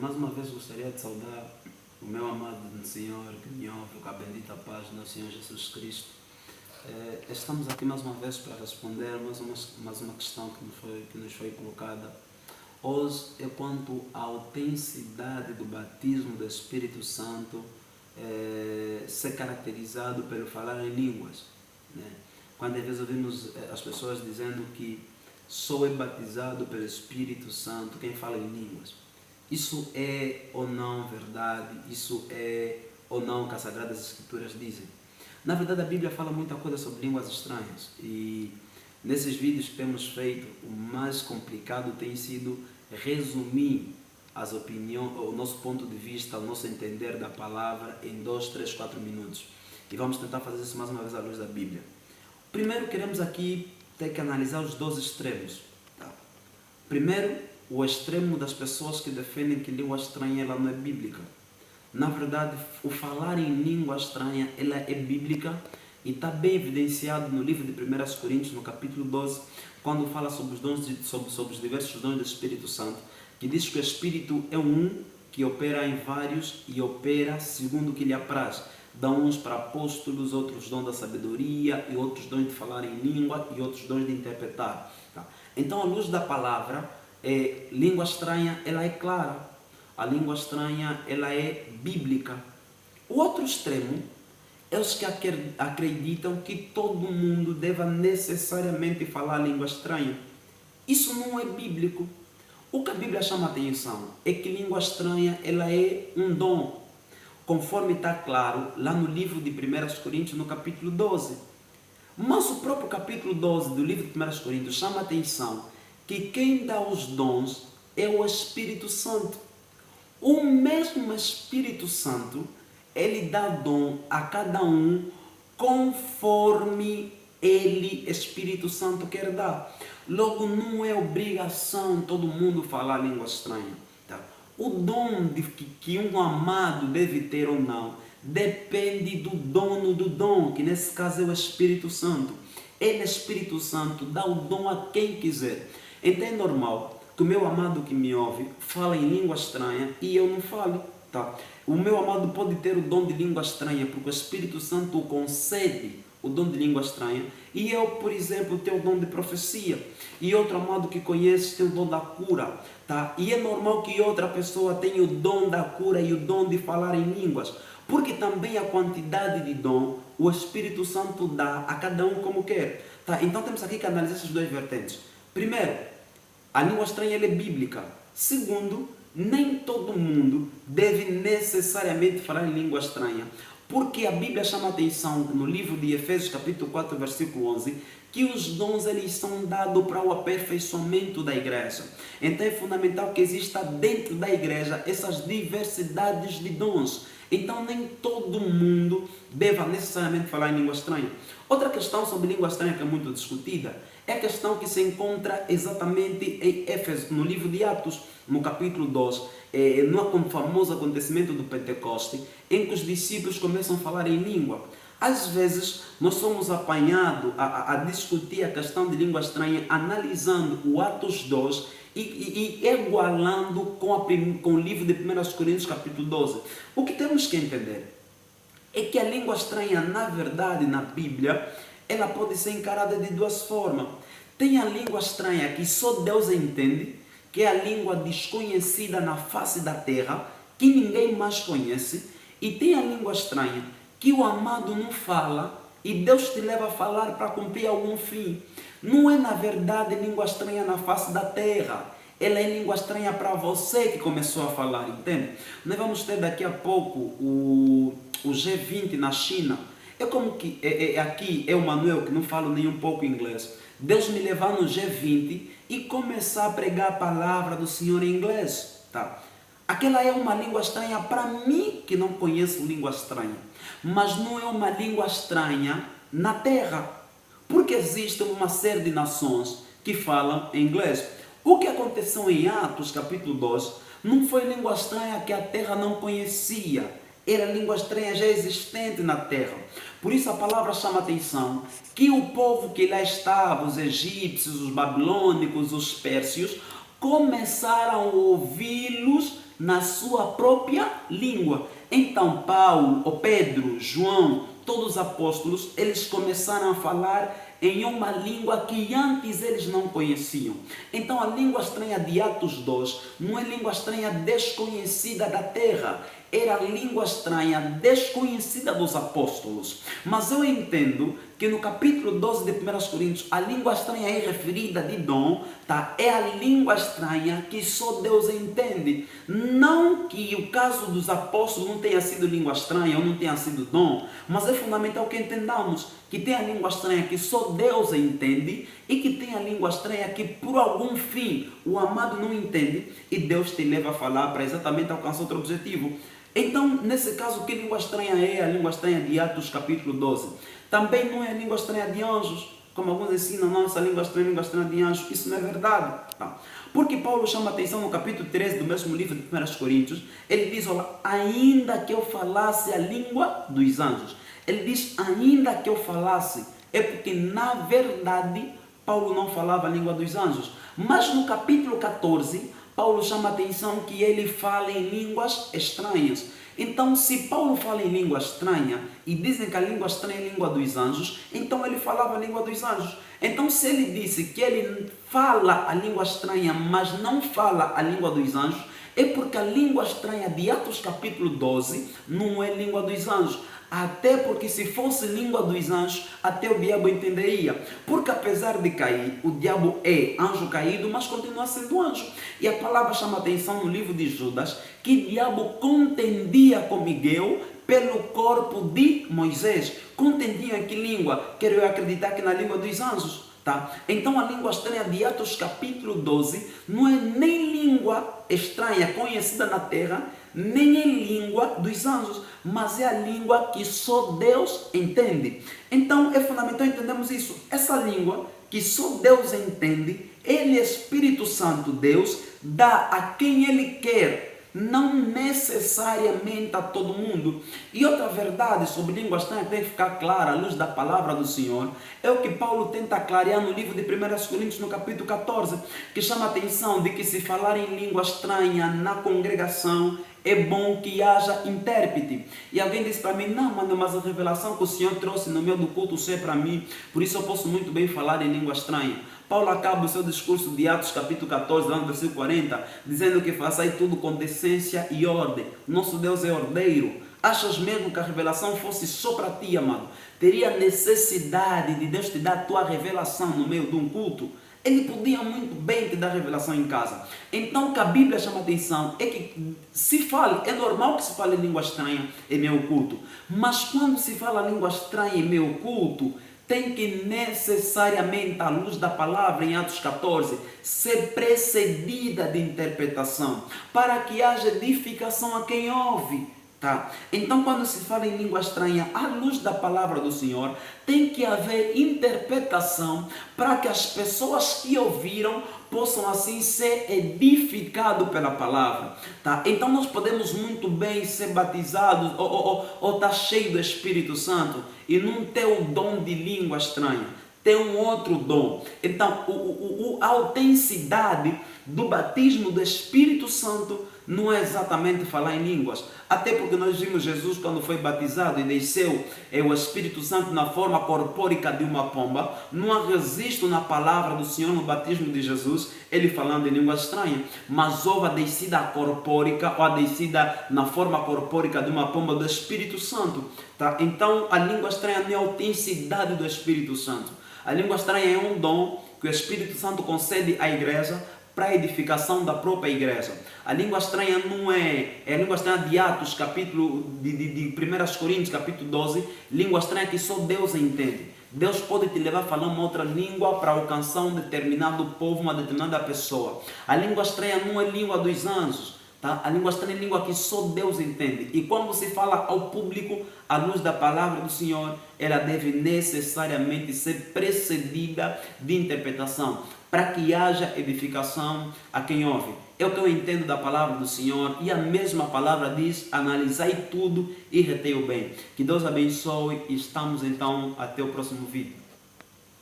Mais uma vez gostaria de saudar o meu amado Senhor que me ouve com a bendita paz do Senhor Jesus Cristo. Estamos aqui mais uma vez para responder mais uma questão que nos foi colocada. Hoje é quanto à autenticidade do batismo do Espírito Santo ser caracterizado pelo falar em línguas, né? Quando às vezes ouvimos as pessoas dizendo que só é batizado pelo Espírito Santo quem fala em línguas. Isso é ou não verdade? Isso é ou não o que as Sagradas Escrituras dizem? Na verdade, a Bíblia fala muita coisa sobre línguas estranhas e nesses vídeos que temos feito, o mais complicado tem sido resumir as opiniões, o nosso ponto de vista, o nosso entender da palavra em 2, 3, 4 minutos. E vamos tentar fazer isso mais uma vez à luz da Bíblia. Primeiro, queremos aqui ter que analisar os dois extremos. Tá? Primeiro, o extremo das pessoas que defendem que língua estranha ela não é bíblica. Na verdade, o falar em língua estranha ela é bíblica e está bem evidenciado no livro de 1 Coríntios, no capítulo 12, quando fala sobre os diversos dons do Espírito Santo, que diz que o Espírito é um que opera em vários e opera segundo o que lhe apraz. Dá uns para apóstolos, outros dons da sabedoria, e outros dons de falar em língua, e outros dons de interpretar. Tá? Então, à luz da palavra, língua estranha ela é clara. A língua estranha ela é bíblica. O outro extremo é os que acreditam que todo mundo deva necessariamente falar a língua estranha. Isso não é bíblico. O que a Bíblia chama a atenção é que língua estranha ela é um dom, conforme está claro lá no livro de 1 Coríntios, no capítulo 12. Mas o próprio capítulo 12 do livro de 1 Coríntios chama a atenção que quem dá os dons é o Espírito Santo. O mesmo Espírito Santo, ele dá dom a cada um conforme ele, Espírito Santo, quer dar. Logo, não é obrigação todo mundo falar língua estranha. Tá? O dom que um amado deve ter ou não depende do dono do dom, que nesse caso é o Espírito Santo. Ele, Espírito Santo, dá o dom a quem quiser. Então é normal que o meu amado que me ouve fala em língua estranha e eu não falo. Tá? O meu amado pode ter o dom de língua estranha porque o Espírito Santo o concede o dom de língua estranha, e eu, por exemplo, tenho o dom de profecia, e outro amado que conhece tem o dom da cura, tá? E é normal que outra pessoa tenha o dom da cura e o dom de falar em línguas, porque também a quantidade de dom o Espírito Santo dá a cada um como quer, tá? Então temos aqui que analisar essas duas vertentes. Primeiro, a língua estranha ela é bíblica. Segundo, nem todo mundo deve necessariamente falar em língua estranha. Porque a Bíblia chama a atenção no livro de Efésios, capítulo 4, versículo 11, que os dons eles são dados para o aperfeiçoamento da igreja. Então é fundamental que exista dentro da igreja essas diversidades de dons. Então nem todo mundo deva necessariamente falar em língua estranha. Outra questão sobre língua estranha que é muito discutida é a questão que se encontra exatamente em Éfeso, no livro de Atos, no capítulo 2, no famoso acontecimento do Pentecoste, em que os discípulos começam a falar em língua. Às vezes, nós somos apanhados a discutir a questão de língua estranha, analisando o Atos 2 e igualando com o livro de 1 Coríntios, capítulo 12. O que temos que entender é que a língua estranha, na verdade, na Bíblia, ela pode ser encarada de duas formas. Tem a língua estranha que só Deus entende, que é a língua desconhecida na face da terra, que ninguém mais conhece. E tem a língua estranha que o amado não fala e Deus te leva a falar para cumprir algum fim. Não é, na verdade, língua estranha na face da terra. Ela é língua estranha para você que começou a falar, entende? Nós vamos ter daqui a pouco o G20 na China. É como que aqui é o Manuel, que não falo nem um pouco inglês. Deus me levar no G20 e começar a pregar a palavra do Senhor em inglês. Tá? Aquela é uma língua estranha para mim, que não conheço língua estranha. Mas não é uma língua estranha na terra. Porque existe uma série de nações que falam inglês. O que aconteceu em Atos, capítulo 2, não foi língua estranha que a terra não conhecia. Era língua estranha já existente na terra. Por isso a palavra chama a atenção que o povo que lá estava, os egípcios, os babilônicos, os pérsios, começaram a ouvi-los na sua própria língua. Então Paulo, ou Pedro, João, todos os apóstolos, eles começaram a falar em uma língua que antes eles não conheciam. Então a língua estranha de Atos 2 não é língua estranha desconhecida da terra, era a língua estranha desconhecida dos apóstolos. Mas eu entendo que no capítulo 12 de 1 Coríntios, a língua estranha aí referida de dom, tá? É a língua estranha que só Deus entende. Não que o caso dos apóstolos não tenha sido língua estranha ou não tenha sido dom, mas é fundamental que entendamos que tem a língua estranha que só Deus entende e que tem a língua estranha que por algum fim o amado não entende e Deus te leva a falar para exatamente alcançar outro objetivo. Então, nesse caso, que língua estranha é a língua estranha de Atos capítulo 12? Também não é a língua estranha de anjos, como alguns ensinam, nossa língua estranha de anjos. Isso não é verdade. Tá? Porque Paulo chama a atenção no capítulo 13 do mesmo livro de 1 Coríntios, ele diz, olha, ainda que eu falasse a língua dos anjos. Ele diz, ainda que eu falasse, é porque na verdade Paulo não falava a língua dos anjos. Mas no capítulo 14, Paulo chama a atenção que ele fala em línguas estranhas. Então, se Paulo fala em língua estranha, e dizem que a língua estranha é a língua dos anjos, então ele falava a língua dos anjos. Então, se ele disse que ele fala a língua estranha, mas não fala a língua dos anjos, é porque a língua estranha de Atos capítulo 12 não é língua dos anjos. Até porque se fosse língua dos anjos, até o diabo entenderia. Porque apesar de cair, o diabo é anjo caído, mas continua sendo anjo. E a palavra chama a atenção no livro de Judas, que o diabo contendia com Miguel pelo corpo de Moisés. Contendia em que língua? Quero eu acreditar que na língua dos anjos. Tá? Então a língua estranha de Atos capítulo 12 não é nem língua estranha conhecida na terra, nem é língua dos anjos, mas é a língua que só Deus entende. Então é fundamental entendermos isso. Essa língua que só Deus entende, Ele, Espírito Santo, Deus, dá a quem Ele quer, não necessariamente a todo mundo. E outra verdade sobre língua estranha que tem que ficar clara à luz da palavra do Senhor, é o que Paulo tenta clarear no livro de 1 Coríntios, no capítulo 14, que chama a atenção de que se falar em língua estranha na congregação, é bom que haja intérprete. E alguém disse para mim, não, mano, mas a revelação que o Senhor trouxe no meio do culto é para mim, por isso eu posso muito bem falar em língua estranha. Paulo acaba o seu discurso de Atos capítulo 14, lá no versículo 40, dizendo que façai tudo com decência e ordem. Nosso Deus é ordeiro. Achas mesmo que a revelação fosse só para ti, amado? Teria necessidade de Deus te dar a tua revelação no meio de um culto? Ele podia muito bem te dar revelação em casa. Então o que a Bíblia chama a atenção é que se fala, é normal que se fale língua estranha em meio culto, mas quando se fala língua estranha em meio culto, tem que necessariamente, à luz da palavra em Atos 14, ser precedida de interpretação, para que haja edificação a quem ouve. Tá? Então, quando se fala em língua estranha, à luz da palavra do Senhor, tem que haver interpretação para que as pessoas que ouviram possam assim ser edificados pela palavra. Tá? Então, nós podemos muito bem ser batizados ou estar cheio do Espírito Santo e não ter o dom de língua estranha. Tem um outro dom. Então, a autenticidade do batismo do Espírito Santo não é exatamente falar em línguas. Até porque nós vimos Jesus quando foi batizado e desceu o Espírito Santo na forma corpórica de uma pomba. Não há registro na palavra do Senhor no batismo de Jesus, ele falando em língua estranha. Mas houve a descida corpórica ou a descida na forma corpórica de uma pomba do Espírito Santo. Tá? Então a língua estranha não é a autenticidade do Espírito Santo. A língua estranha é um dom que o Espírito Santo concede à igreja para a edificação da própria igreja. A língua estranha não é a língua estranha de Atos, capítulo de 1 Coríntios, capítulo 12, língua estranha que só Deus entende. Deus pode te levar a falar uma outra língua para alcançar um determinado povo, uma determinada pessoa. A língua estranha não é língua dos anjos. Tá? A língua estranha é língua que só Deus entende. E quando se fala ao público, à luz da palavra do Senhor, ela deve necessariamente ser precedida de interpretação, para que haja edificação a quem ouve. É o que eu entendo da palavra do Senhor, e a mesma palavra diz, analisai tudo e retei o bem. Que Deus abençoe, e estamos então até o próximo vídeo.